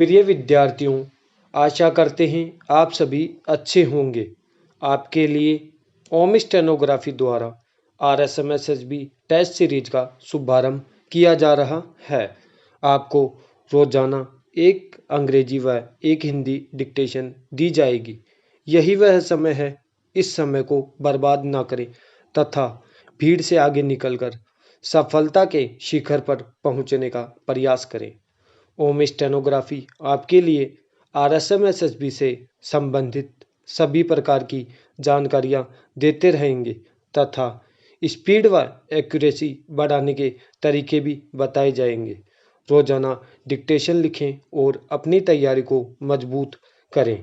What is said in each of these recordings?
प्रिय विद्यार्थियों, आशा करते हैं आप सभी अच्छे होंगे। आपके लिए ओम स्टेनोग्राफी द्वारा RSMSSB टेस्ट सीरीज का शुभारंभ किया जा रहा है। आपको रोजाना एक अंग्रेजी व एक हिंदी डिक्टेशन दी जाएगी। यही वह समय है, इस समय को बर्बाद ना करें तथा भीड़ से आगे निकलकर सफलता के शिखर पर पहुंचने का प्रयास करें। ओम स्टेनोग्राफी आपके लिए RSMSSB से संबंधित सभी प्रकार की जानकारियां देते रहेंगे तथा स्पीड व एक्यूरेसी बढ़ाने के तरीके भी बताए जाएंगे। रोजाना डिक्टेशन लिखें और अपनी तैयारी को मजबूत करें।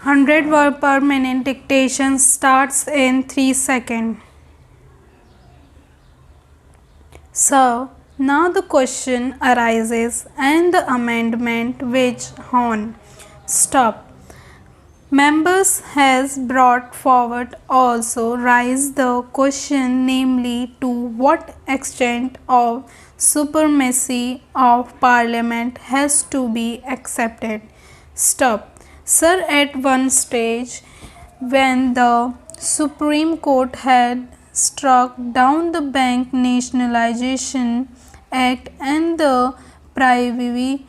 100 word per minute dictation starts in 3 seconds. So, now the question arises and the amendment which on stop members has brought forward also raise the question, namely to what extent of supremacy of parliament has to be accepted. Stop. Sir, at one stage when the Supreme Court had struck down the Bank Nationalization Act and the Privy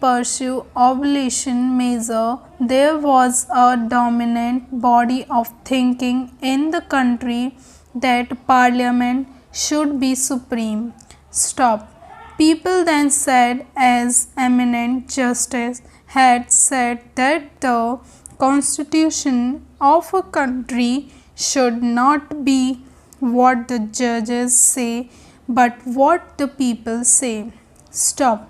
Pursuit Abolition measure, there was a dominant body of thinking in the country that Parliament should be supreme. Stop. People then said, as eminent justice had said, that the constitution of a country should not be what the judges say but what the people say. Stop.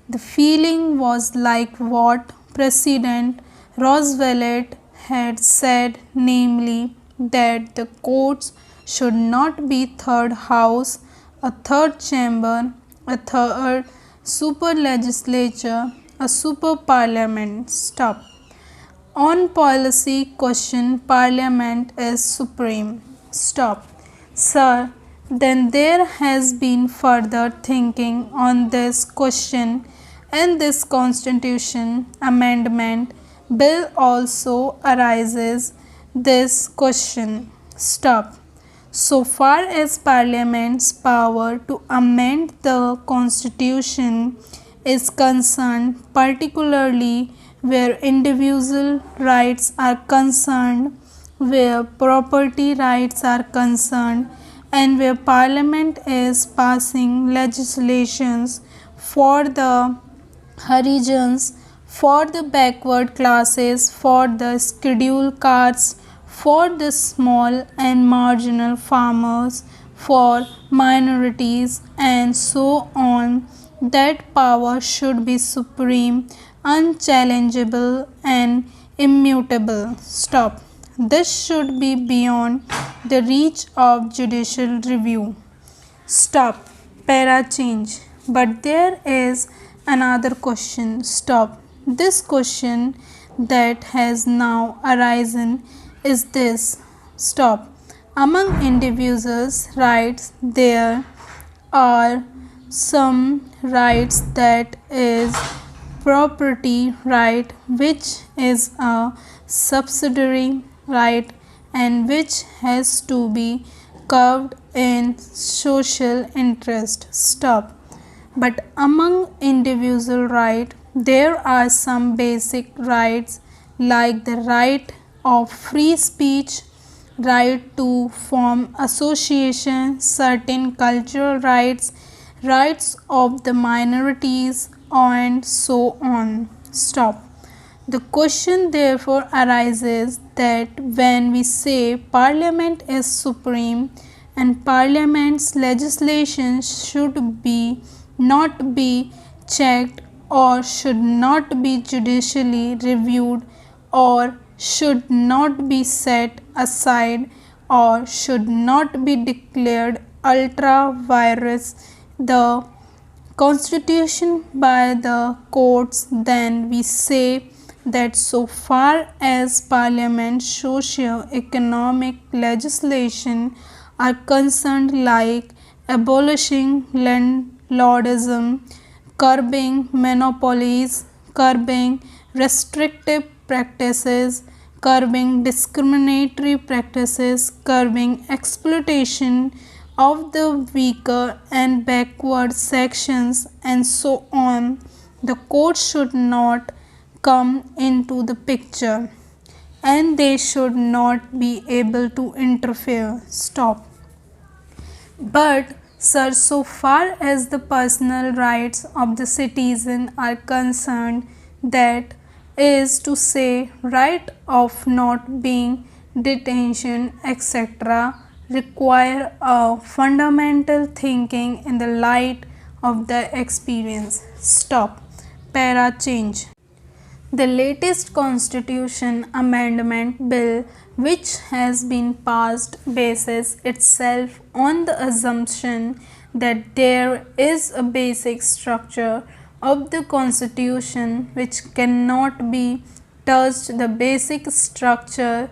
The feeling was like what President Roosevelt had said, namely that the courts should not be third house, a third chamber, a third super legislature, a super parliament. Stop. On policy question, parliament is supreme. Stop. Sir, then there has been further thinking on this question, and this constitution amendment bill also arises this question. Stop. So far as Parliament's power to amend the Constitution is concerned, particularly where individual rights are concerned, where property rights are concerned, and where Parliament is passing legislations for the Harijans, for the backward classes, for the scheduled castes, for the small and marginal farmers, for minorities, and so on, that power should be supreme, unchallengeable, and immutable. Stop. This should be beyond the reach of judicial review. Stop. Para change. But there is another question. Stop. This question that has now arisen is this. Stop. Among individuals' rights, there are some rights that is property right, which is a subsidiary right and which has to be curbed in social interest. Stop. But among individual right, there are some basic rights like the right of free speech, right to form association, certain cultural rights, rights of the minorities, and so on. Stop. The question therefore arises that when we say Parliament is supreme and Parliament's legislation should be not be checked or should not be judicially reviewed or should not be set aside or should not be declared ultra vires the constitution by the courts, then we say that so far as Parliament's socio-economic legislation are concerned, like abolishing landlordism, curbing monopolies, curbing restrictive practices, curbing discriminatory practices, curbing exploitation of the weaker and backward sections, and so on. The courts should not come into the picture and they should not be able to interfere. Stop. But, sir, so far as the personal rights of the citizen are concerned, that is to say, right of not being detention, etc., require a fundamental thinking in the light of the experience. Stop. Para change. The latest Constitution Amendment Bill, which has been passed, bases itself on the assumption that there is a basic structure of the Constitution which cannot be touched, the basic structure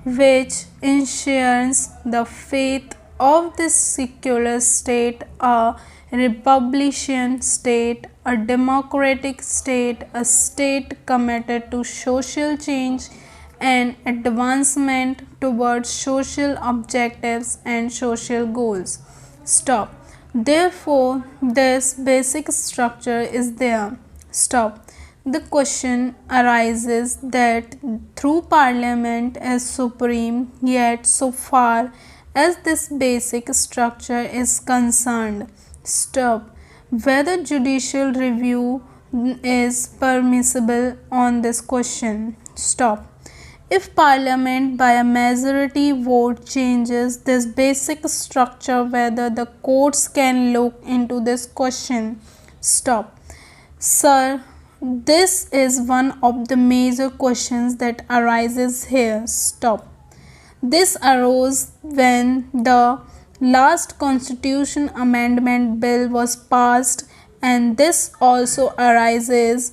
which ensures the faith of this secular state, a republican state, a democratic state, a state committed to social change and advancement towards social objectives and social goals. Stop. Therefore, this basic structure is there. Stop. The question arises that through Parliament as supreme, yet so far as this basic structure is concerned, stop, whether judicial review is permissible on this question. Stop. If Parliament by a majority vote changes this basic structure, whether the courts can look into this question. Stop. Sir, this is one of the major questions that arises here. Stop. This arose when the last Constitution Amendment Bill was passed, and this also arises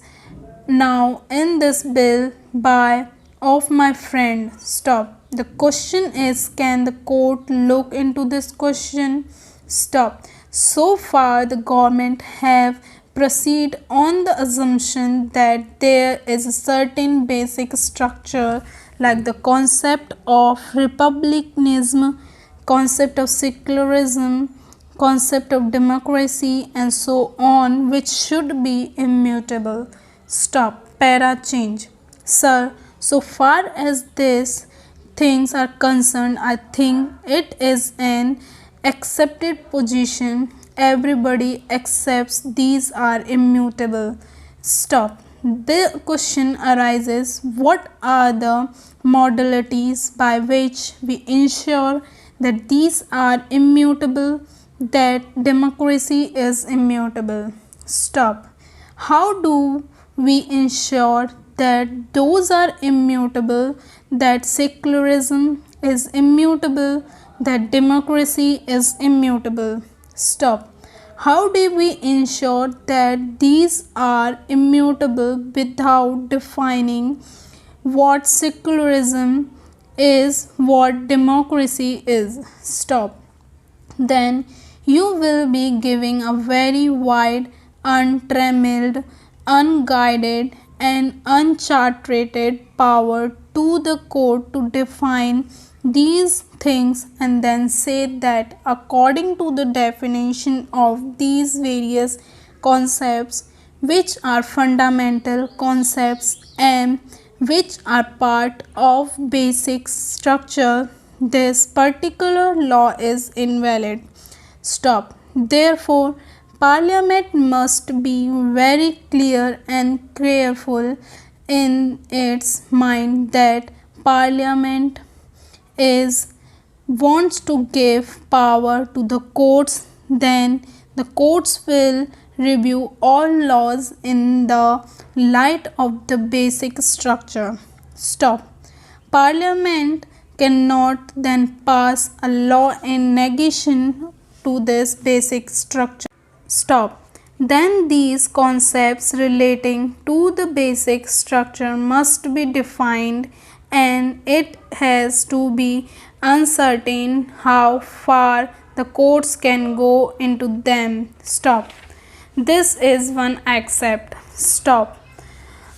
now in this bill by of my friend. Stop. The question is, can the court look into this question? Stop. So far the government have proceed on the assumption that there is a certain basic structure like the concept of republicanism, concept of secularism, concept of democracy, and so on, which should be immutable. Stop. Para change. Sir, so far as these things are concerned, I think it is an accepted position. Everybody accepts these are immutable. Stop. The question arises, what are the modalities by which we ensure that these are immutable, that democracy is immutable? Stop. How do we ensure that those are immutable, that secularism is immutable, that democracy is immutable? Stop. How do we ensure that these are immutable without defining what secularism is, what democracy is? Stop. Then you will be giving a very wide, untrammeled, unguided, and uncharted power to the court to define these things and then say that according to the definition of these various concepts, which are fundamental concepts and which are part of basic structure, this particular law is invalid. Stop. Therefore, Parliament must be very clear and careful in its mind that Parliament is wants to give power to the courts, then the courts will review all laws in the light of the basic structure. Stop. Parliament cannot then pass a law in negation to this basic structure. Stop. Then these concepts relating to the basic structure must be defined, and it has to be uncertain how far the courts can go into them. Stop. This is one accept. Stop.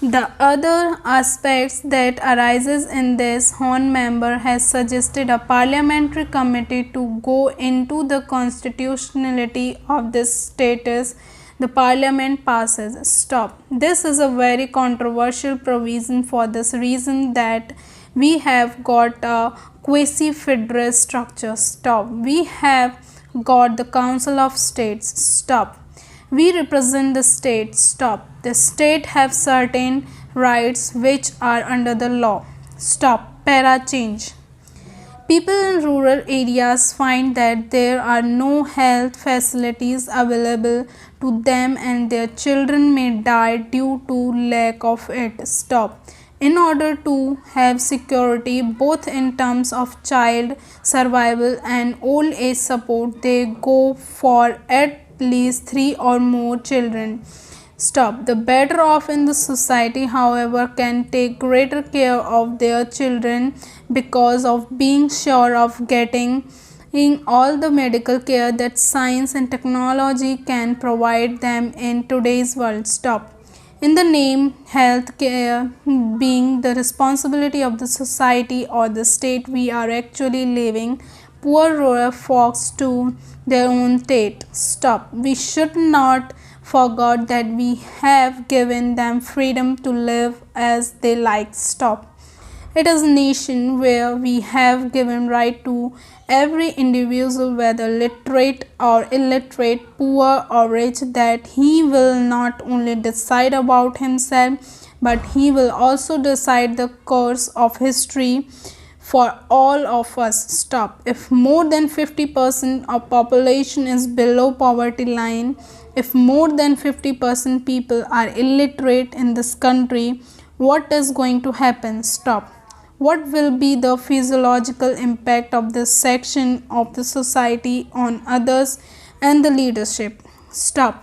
The other aspects that arises in this Horn member has suggested a parliamentary committee to go into the constitutionality of this status the parliament passes. Stop. This is a very controversial provision for this reason that we have got a quasi-federal structure. Stop. We have got the Council of States. Stop. We represent the state. Stop. The state have certain rights which are under the law. Stop. Para change. People in rural areas find that there are no health facilities available to them and their children may die due to lack of it. Stop. In order to have security both in terms of child survival and old age support, they go for at least 3 or more children. Stop. The better off in the society, however, can take greater care of their children because of being sure of getting in all the medical care that science and technology can provide them in today's world. Stop. In the name health care being the responsibility of the society or the state, we are actually leaving poor rural folks to their own fate. Stop. We should not forget that we have given them freedom to live as they like. Stop. It is a nation where we have given right to every individual, whether literate or illiterate, poor or rich, that he will not only decide about himself, but he will also decide the course of history for all of us. Stop. If more than 50% of population is below poverty line, if more than 50% people are illiterate in this country, what is going to happen? Stop. What will be the physiological impact of this section of the society on others and the leadership? Stop.